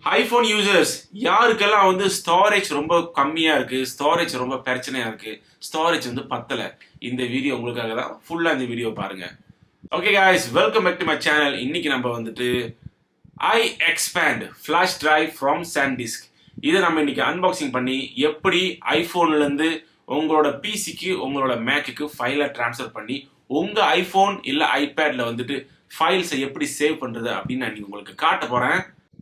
IPhone users யாருக்கெல்லாம் வந்து storage ரொம்ப கம்மியாக இருக்குது, ஸ்டோரேஜ் ரொம்ப பிரச்சனையாக இருக்குது, ஸ்டோரேஜ் வந்து பத்தலை, இந்த வீடியோ உங்களுக்காக தான். ஃபுல்லாக இந்த வீடியோ பாருங்கள். Okay guys, welcome back to my channel. இன்னைக்கு நம்ம வந்துட்டு iXpand flash drive from SanDisk இதை நம்ம இன்னைக்கு அன்பாக்சிங் பண்ணி எப்படி ஐஃபோன்லேருந்து உங்களோட பிசிக்கு உங்களோட மேக்குக்கு ஃபைலை ட்ரான்ஸ்ஃபர் பண்ணி உங்கள் ஐஃபோன் இல்லை ஐபேடில் வந்துட்டு ஃபைல்ஸை எப்படி சேவ் பண்ணுறது அப்படின்னு நான் உங்களுக்கு காட்ட போகிறேன்.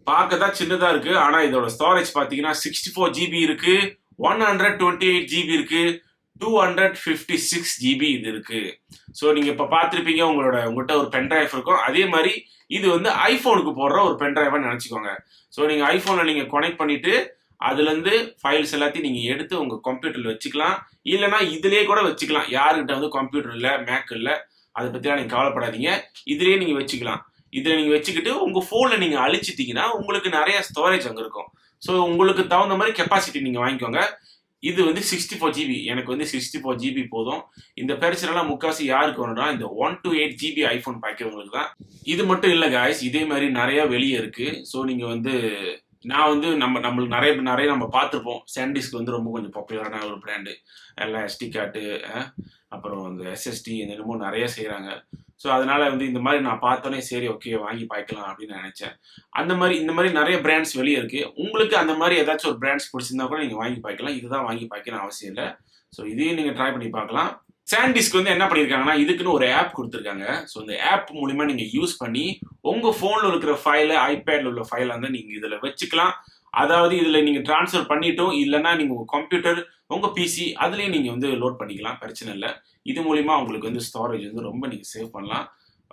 பார்க்க தான் சின்னதாக இருக்குது, ஆனால் இதோட ஸ்டோரேஜ் பார்த்தீங்கன்னா 64 GB இருக்குது, 128 GB இருக்குது, 256 GB இது இருக்குது. ஸோ நீங்கள் இப்போ பார்த்துருப்பீங்க, உங்கள்கிட்ட ஒரு பென்ட்ரைவ் இருக்கும். அதே மாதிரி இது வந்து ஐஃபோனுக்கு போடுற ஒரு பென்ட்ரைவாக நினச்சிக்கோங்க. ஸோ நீங்கள் ஐஃபோனில் நீங்கள் கனெக்ட் பண்ணிவிட்டு அதுலேருந்து ஃபைல்ஸ் எல்லாத்தையும் நீங்கள் எடுத்து உங்கள் கம்ப்யூட்டரில் வச்சுக்கலாம், இல்லைனா இதுலேயே கூட வச்சுக்கலாம். யாருக்கிட்ட வந்து கம்ப்யூட்டர் இல்லை, மேக் இல்லை, அதை பற்றிலாம் நீங்கள் கவலைப்படாதீங்க, இதுலேயே நீங்கள் வச்சுக்கலாம். இதில் நீங்கள் வச்சுக்கிட்டு உங்கள் ஃபோனில் நீங்கள் அழிச்சிட்டிங்கன்னா உங்களுக்கு நிறைய ஸ்டோரேஜ் அங்கே இருக்கும். ஸோ உங்களுக்கு தகுந்த மாதிரி கெப்பாசிட்டி நீங்கள் வாங்கிக்கோங்க. இது வந்து 64 GB, எனக்கு வந்து 64 GB போதும். இந்த பிரச்சனைலாம் முக்காசி யாருக்கு வரணும்னா இந்த 128 GB ஐஃபோன் பாய்க்கிறவங்களுக்கு தான். இது மட்டும் இல்லை காய்ஸ், இதே மாதிரி நிறைய வெளியே இருக்குது. ஸோ நீங்கள் வந்து நான் வந்து நம்மளுக்கு நிறைய நம்ம பார்த்துருப்போம். சாண்டிஸ்க் வந்து ரொம்ப கொஞ்சம் பாப்புலரான ஒரு பிராண்டு. எல்லாம் எஸ்டி கார்டு, அப்புறம் இந்த எஸ்எஸ்டி என்னமோ நிறைய செய்கிறாங்க. ஸோ அதனால வந்து இந்த மாதிரி நான் பார்த்தோன்னே சரி ஓகே வாங்கி பாய்க்கலாம் அப்படின்னு நினச்சேன். இந்த மாதிரி நிறைய பிராண்ட்ஸ் வெளியே இருக்குது. உங்களுக்கு அந்த மாதிரி ஏதாச்சும் ஒரு பிராண்ட்ஸ் பிடிச்சிருந்தா கூட நீங்கள் வாங்கி பாய்க்கலாம். இதுதான் வாங்கி பாய்க்கணும் அவசியம் இல்லை. ஸோ இதையும் நீங்கள் ட்ரை பண்ணி பார்க்கலாம். சாண்டிஸ்க் வந்து என்ன பண்ணியிருக்காங்கன்னா இதுக்குன்னு ஒரு ஆப் கொடுத்துருக்காங்க. ஸோ இந்த ஆப் மூலிமா நீங்கள் யூஸ் பண்ணி உங்கள் ஃபோனில் இருக்கிற ஃபைலை, ஐபேடில் உள்ள ஃபைலை வந்து நீங்கள் இதில் வச்சுக்கலாம். அதாவது இதில் நீங்கள் ட்ரான்ஸ்ஃபர் பண்ணிட்டோம், இல்லைன்னா நீங்கள் உங்கள் கம்ப்யூட்டர், உங்கள் பிசி அதுலேயும் நீங்கள் வந்து லோட் பண்ணிக்கலாம், பிரச்சனை இல்லை. இது மூலிமா உங்களுக்கு வந்து ஸ்டோரேஜ் வந்து ரொம்ப நீங்கள் சேவ் பண்ணலாம்.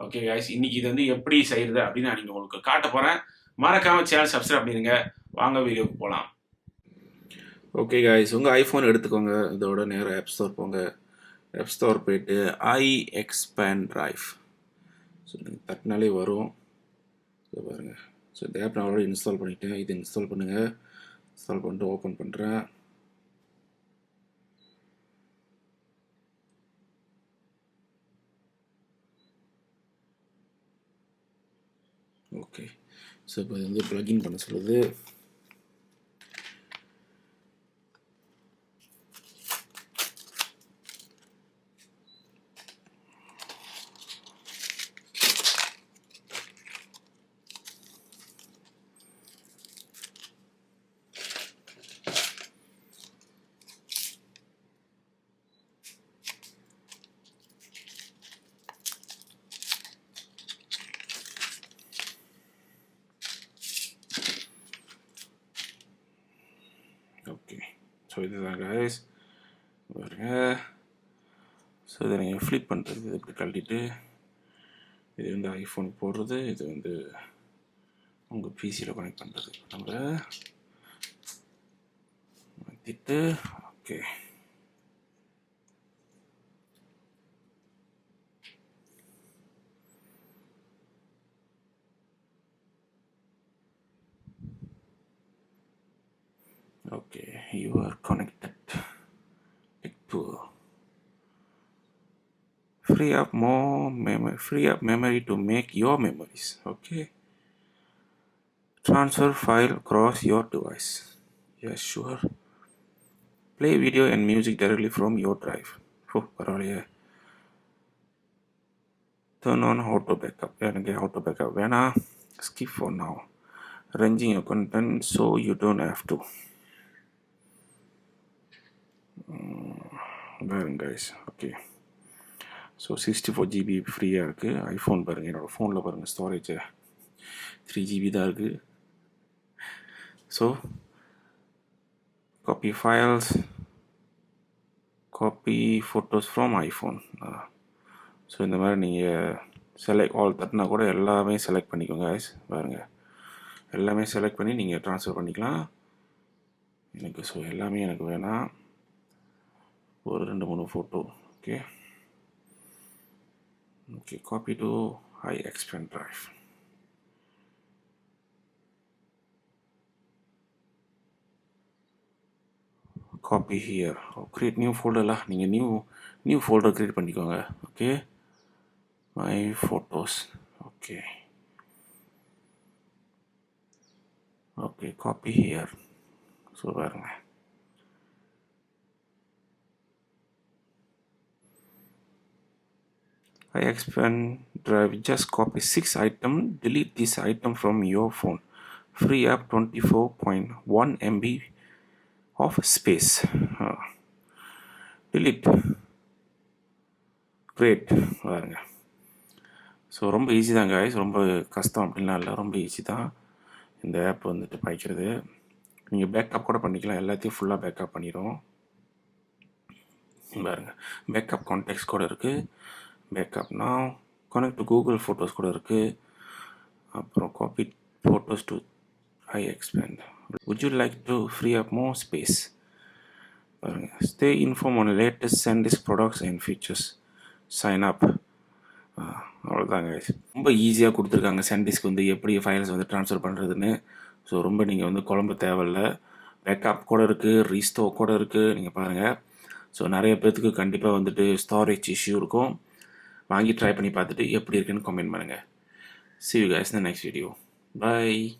ஓகே கைஸ், இன்னைக்கு இது வந்து எப்படி செய்கிறது அப்படின்னு நான் நீங்கள் உங்களுக்கு காட்ட போகிறேன். மறக்காமல் சேனல் சப்ஸ்கிரைப் பண்ணிடுங்க. வாங்க வீடியோக்கு போகலாம். ஓகே கைஸ், உங்கள் ஐஃபோன் எடுத்துக்கோங்க, இதோட நேராக ஆப் ஸ்டோர் போங்க. ஆப் ஸ்டோர் போயிட்டு ஐ எக்ஸ்பேண்ட் டிரைவ் ஸோ நீங்கள் தட்டினாலே வரும். ஸோ பாருங்கள், ஸோ இந்த ஆப் நான் ஆல்ரெடி இன்ஸ்டால் பண்ணிவிட்டேன். இது இன்ஸ்டால் பண்ணுங்கள். இன்ஸ்டால் பண்ணிட்டு ஓப்பன் பண்ணுறேன். ஓகே, ஸோ இப்போ இது வந்து ப்ளக்இன் பண்ண சொல்லுது. ஓகே, ஸோ இதுதான் கைஸ் பாருங்க. ஸோ இதை நீங்கள் ஃப்ளிப் பண்ணுறது, இது இப்படி கழட்டிட்டு இது வந்து ஐஃபோன் போடுறது, இது வந்து உங்கள் பிசியில் கனெக்ட் பண்ணுறது. நம்ம மாற்றிட்டு okay, okay, you are connected. Click to free up memory to make your memories. Okay, transfer file across your device. Yes, sure. Play video and music directly from your drive. Oh, பரவாயில்லையே. Turn on auto backup. எனக்கு auto backup வேணாம். Skip for now. Arranging your content so you don't have to. பாருங்க guys, okay, so 64 GB ஃப்ரீயாக இருக்குது. IPhone பாருங்கள், என்னோடய ஃபோனில் பாருங்கள் ஸ்டோரேஜ் 3 GB தான் இருக்குது. So copy files, copy photos from iPhone. So இந்த மாதிரி நீங்கள் செலக்ட் ஆல் தட்டினா கூட எல்லாமே செலக்ட் பண்ணிக்கோங்க கைஸ். பாருங்கள், எல்லாமே செலக்ட் பண்ணி நீங்கள் ட்ரான்ஸ்ஃபர் பண்ணிக்கலாம். எனக்கு ஸோ எல்லாமே எனக்கு வேணாம், ஒரு 2-3 photo. Okay okay, copy to iXpand drive. Copy here. Create new ஃபோல்டர்லாம் நீங்கள் நியூ ஃபோல்டர் க்ரியேட் பண்ணிக்கோங்க. Okay, my photos. Okay okay, copy here. So பாருங்க, iExpand drive, just copy 6 item, delete this item from your phone, free up 24.1 MB of space. delete, great. பாருங்க, so ரொம்ப easy தான் guys, ரொம்ப கஷ்டம் அப்படின்லாம் இல்லை, ரொம்ப ஈஸி தான் இந்த ஆப் வந்துட்டு படிக்கிறது. நீங்கள் பேக்கப் கூட பண்ணிக்கலாம், எல்லாத்தையும் ஃபுல்லாக பேக்கப் பண்ணிடும். பாருங்கள், பேக்கப் கான்டெக்ட்ஸ் கூட இருக்குது, பேக்கப்னா கனெக்ட் டு கூகுள் ஃபோட்டோஸ் கூட இருக்குது, அப்புறம் copy photos to iExpand. would you like to free up more space? பாருங்கள், stay informed on latest SanDisk products and features, sign up. அவ்வளோதாங்க, ரொம்ப ஈஸியாக கொடுத்துருக்காங்க SanDisk வந்து எப்படி ஃபைல்ஸ் வந்து ட்ரான்ஸ்ஃபர் பண்ணுறதுன்னு. ஸோ ரொம்ப நீங்கள் வந்து குழம்பு தேவையில்லை, பேக்கப் கூட இருக்குது, ரீஸ்டோர் கூட இருக்குது. நீங்கள் பாருங்கள், ஸோ நிறைய பேர்த்துக்கு கண்டிப்பாக வந்துட்டு ஸ்டோரேஜ் இஷ்யூ இருக்கும். வாங்கி ட்ரை பண்ணி பார்த்துட்டு எப்படி இருக்குன்னு கமெண்ட் பண்ணுங்கள். See you guys in the next video. Bye.